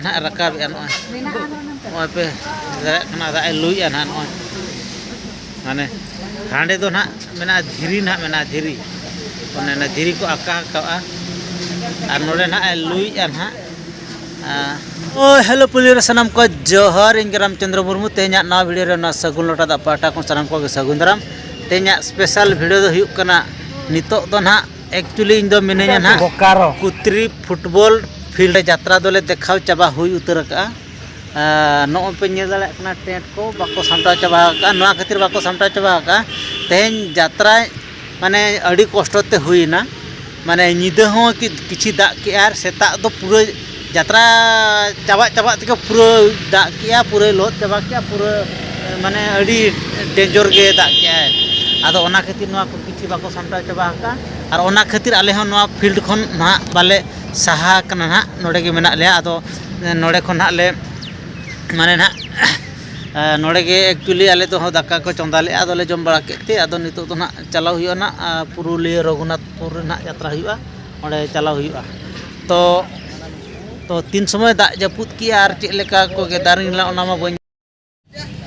ᱱᱟᱦᱟᱜ ᱨᱟᱠᱟᱵᱮᱜᱼᱟ ᱱᱚᱜᱼᱚᱭ ᱯᱮ ᱠᱟᱱᱟ ᱫᱟᱜ ᱮ ᱞᱩᱭᱮᱜᱼᱟ ᱱᱟᱦᱟᱜ ᱱᱚᱜᱼᱚᱭ ᱢᱟᱱᱮ ᱦᱟᱸᱰᱮ ᱫᱚ ᱱᱟᱦᱟᱜ ᱢᱮᱱᱟᱜᱼᱟ ᱫᱷᱤᱨᱤ ᱱᱟᱦᱟᱜ ᱢᱮᱱᱟᱜᱼᱟ ᱫᱷᱤᱨᱤ ᱚᱱᱮ ᱚᱱᱟ ᱫᱷᱤᱨᱤ ᱠᱚ ᱟᱸᱠᱟ ᱟᱠᱟᱜᱼᱟ ᱟᱨ ᱱᱚᱰᱮ ᱱᱟᱦᱟᱜ ᱮ ᱞᱩᱭᱮᱜᱼᱟ ᱱᱟᱦᱟᱜ हेलो पुलिस सामान को जोहर इन रामचंद्र मुर्मू तेना नवा वीडियो रे ना सगुन लोटा दा पाटा को सामान को सगुन दाराम तेना स्पेशल वीडियो दो हुयुक कना नितो दो ना एक्चुअली इन दो मिनेया ना कुत्री फुटबॉल फील्ड यात्रा दोले देखाव चाबा हुई उतर का नो पे नेल दाले कना टेंट को बाको सामटा चाबा का नवा खातिर बाको सामटा चाबा का तेन यात्रा माने अड़ी कष्टते हुईना माने निदे हो कि किछि दा के आर सेता दो पूरा यात्रा चाबा चाबा तक पूरा दाग किया पूरा लोद चाबा किया पूरा माने अड़ी डेंजर गे दाग किया आदो ओना खातिर नवा को किछि बाको सामटा चाबा का और ओना खातिर आले हो नवा फील्ड खन ना बाले साहा कना ना नोडे गे मेना ले आदो नोडे खन ना ले माने ना नोडे गे एक्चुअली आले तो हो दाका को चंदा ले आदो ले जम बड़ा केते आदो नितो तो ना चलाव हुआ ना पुरुलिया रघुनाथपुर ना यात्रा हुआ ओडे चलाव हुआ तो 3 समय दाग जपुत की और चेलेका को गेदारिंग ला ओना मा बन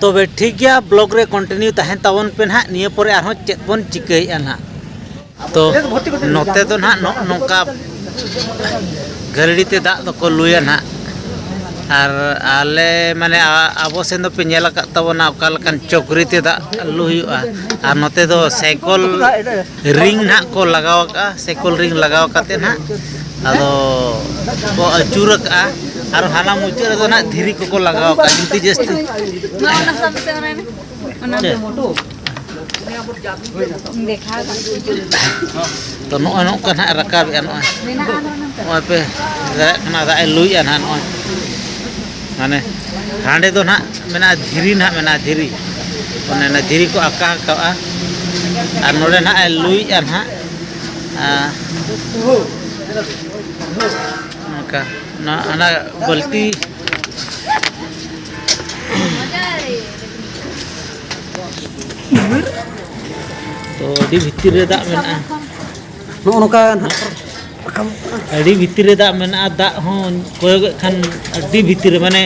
तबे ठीक गया ब्लॉग रे कंटिन्यू तहन तावन पे ना निये परे आरो चेत बन चिकैया ना तो नोते तो ना नोका गरड़ी ते दाग दो को लुया ना और आले माने आबो सेन दो पे नेला का तबना ओका लकन चोकरी ते दाग लु हुआ और नोते दो साइकिल रिंग ना को लगाव का साइकिल रिंग लगाव काते ना आदो को अचूर का और हाना मुचे रे ना धीरी को लगाव का जिंती जस्ती तो नो नो का ना रकाबेआ नोय पे कना दा ए लुइया ना नोय माने हांडे दो ना मेना धीरी ना मेना धीरी ओने ना धीरी को आका आकाआ और नोडे ना ए लुइया ना का ना अना गलती तो अड़ी भितर रे दाग मेना नोका अड़ी भितर रे दाग मेना दाग हो कोयग खान अड़ी भितर माने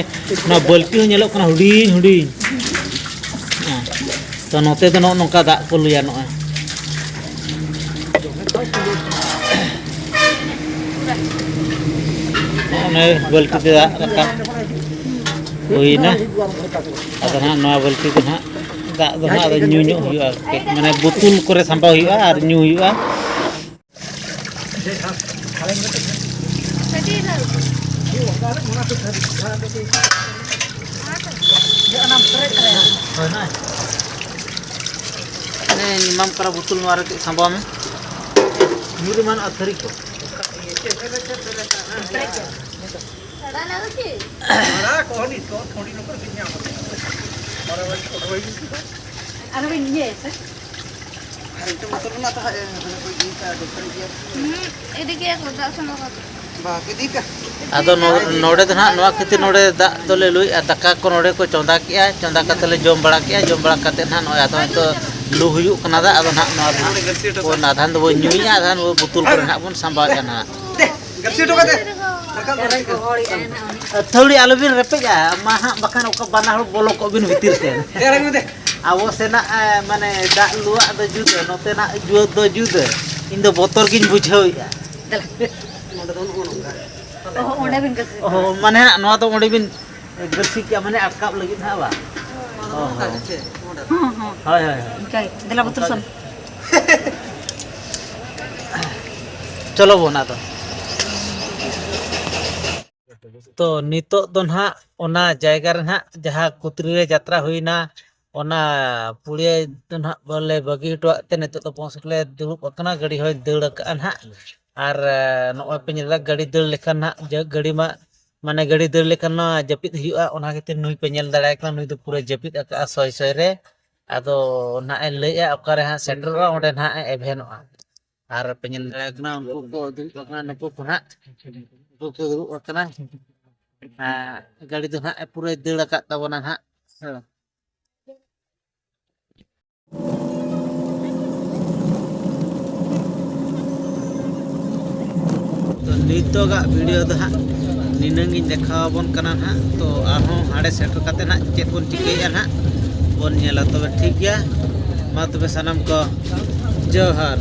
ना बल्टी हो नेलो कना हुडी हुडी तो नोते तो नोका दाग को लुया नो बल्टी ते रकाब हुईना अदो ना नवा बल्टी तो ना दाग दो ना अदो न्यू न्यू हुआ माने बुतुल करे संभाव हुआ और न्यू हुआ निमाम करा बुतुल मार के संभाव में न्यूरी मान अथरी को आदो नोडे तो ना नवा खातिर नोडे दा दोले लुई दाका को नोडे को चंदा किया चंदा काते जम बड़ा काते ना नो आदो तो लु हुयु कना दा आदो ना नो आधान दो न्यूया आधान वो बुतुल को ना बन संभाव ना थोड़ी आलू बिन रेपेजा माहा बखान ओका बाना हर बोलो को बिन भितिर से आवो सेना माने दा लुआ द जुद नोते ना जुद दो जुद इन दो बोतल किन बुझाउया ओंडे बिन गसी माने नवा तो ओंडे बिन गसी के माने अटकाब लगी ना बा हाय हाय काय देला बोतल सन चलो बोना तो नितो दो ना ओना जायगा रे ना जहाँ कुतरी रे यात्रा हुईना ओना पुड़िया तो ना बोले बगी टोआ ते नितो तो पहुंचले दुरुप अकना गाड़ी होय दड़ का ना और नोय पे नेला गाड़ी दड़ लेखन ना ज गाड़ी मा माने गाड़ी दड़ लेखन ना जपित हुआ ओना खातिर नुई पे नेल दाड़ा का नुई तो पूरा जपित अका सोय सोय रे आदो ना ए लैया ओकारे हा सेंटरवा ओंडे ना एभेनोआ और पे नेल दाड़ा का उनको को दुरुप अकना नको को ना को दुरुप अकना गाड़ी तो ना पूरा दड़ का तबना ना तो नितो का वीडियो तो निनंगिन देखाबन कना ना तो आरहों हाड़े सेटर काते ना चेक बन चिकेया ना बन नेला तबे ठीक गया मा तबे सनम को जोहार।